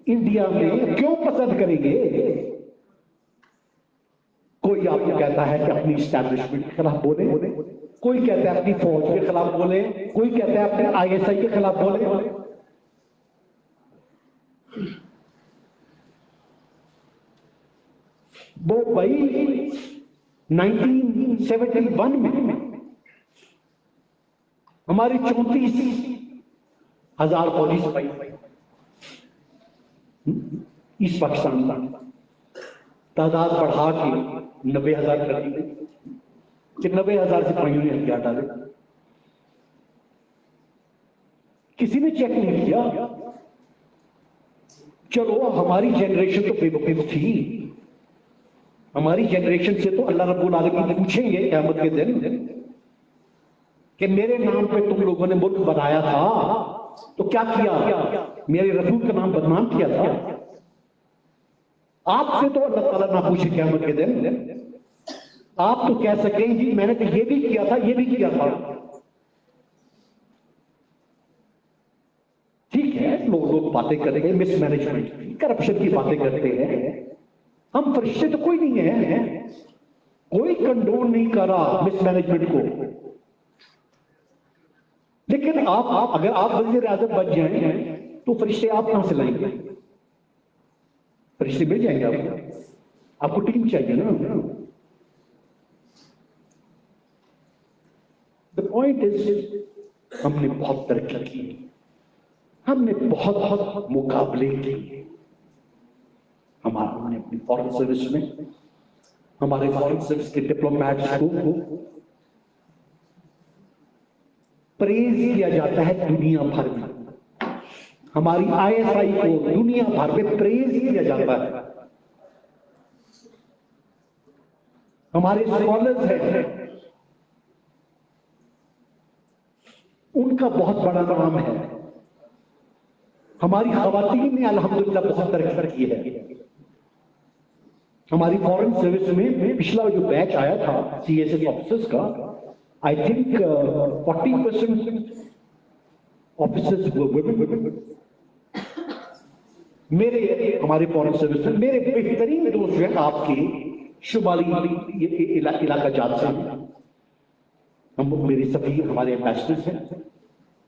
इंडिया में क्यों पसंद करेंगे? कोई आपको कहता है कि अपनी इस्टेब्लिशमेंट के खिलाफ बोले, कोई कहता है अपनी फौज के खिलाफ बोले, कोई कहता है अपने ISI के खिलाफ बोले। वो भाई 1971 में हमारी 34,000 फौजी सिपाही ईस्ट पाकिस्तान का तादाद बढ़ा के 90,000 कर दी गई कि 90,000 सिपाहियों ने हथियार डाले। किसी ने चेक नहीं किया। चलो हमारी जनरेशन तो बेवकूफ थी, हमारी जनरेशन से तो अल्लाह रब्बुल आलमीन पूछेंगे क़यामत के दिन कि मेरे नाम पे तुम लोगों ने मुल्क बनाया था तो क्या किया? मेरे रसूल का नाम बदनाम किया था। आपसे तो अल्लाह ताला ना पूछे क़यामत के दिन। आप तो कह सकें जी मैंने तो ये भी किया था, ये भी किया था। ठीक है, लोग बातें करेंगे मिसमैनेजमेंट की, करप्शन की बातें करते हैं। हम फरिश्ते तो कोई नहीं है, कोई कंडोन नहीं कर रहा मिसमैनेजमेंट को। लेकिन आप अगर आप वज़ीर आज़म बन जाए तो फरिश्ते आप कहां से लाएंगे? फरिश्ते मिल जाएंगे आपको टीम चाहिए ना। द पॉइंट इज हमने बहुत तरक्की की, हमने बहुत मुकाबले किए। हमने अपनी फॉरेन सर्विस में, हमारे फॉरेन सर्विस के डिप्लोमेट्स को प्रेज किया जाता है दुनिया भर में। हमारी ISI को दुनिया भर में प्रेज किया जाता है। हमारे स्कॉलर्स हैं, उनका बहुत बड़ा नाम है। हमारी खवातीन ने अल्हम्दुलिल्लाह बहुत तरक्की की है। हमारी फॉरेन सर्विस में पिछला जो बैच आया था CSS ऑफिसर्स का, आई थिंक 40% ऑफिसर्स वुमेन। हमारे फॉरेन सर्विस में मेरे बेहतरीन दोस्त हैं आपके शुमाली इलाका जात से। हम मेरे सफीर हमारे एम्बेसडर्स हैं,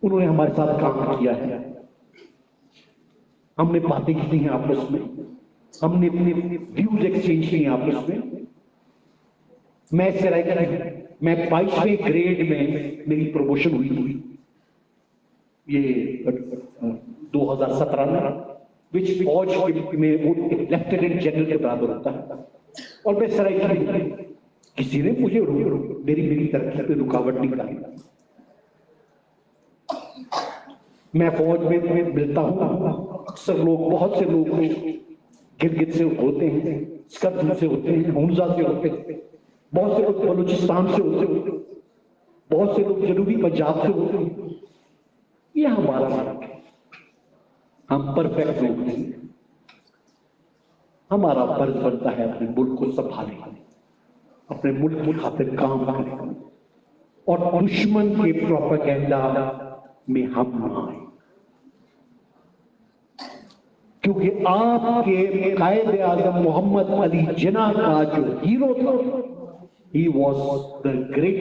उन्होंने हमारे साथ काम किया है। हमने बातें की हैं आपस में, हमने अपने व्यूज एक्सचेंज किए आपस में। मैं 22वें ग्रेड में मेरी प्रमोशन हुई ये 2017 में, विच फौज में वो लेफ्टिनेंट जनरल के बराबर होता है। और मैं सराय किसी ने मुझे मेरी तरक्की पे रुकावट नहीं डाली। मैं फौज में मिलता हूँ, अक्सर लोग, बहुत से लोग गिलगित से होते हैं, स्कर्दू से होते हैं, हुंजा से होते हैं, बहुत से लोग बलूचिस्तान से होते हैं, बहुत से लोग जनूबी पंजाब से होते हैं। ये हमारा मुल्क है, हम परफेक्ट लोग नहीं। हमारा फर्ज बनता है अपने मुल्क को संभालने, अपने मुल्क की खातिर काम करने, और दुश्मन के प्रोपेगेंडा में हम ना आए। क्योंकि आपके कायदे आज़म मोहम्मद अली जिन्ना का जो हीरो था, ही वॉज द ग्रेट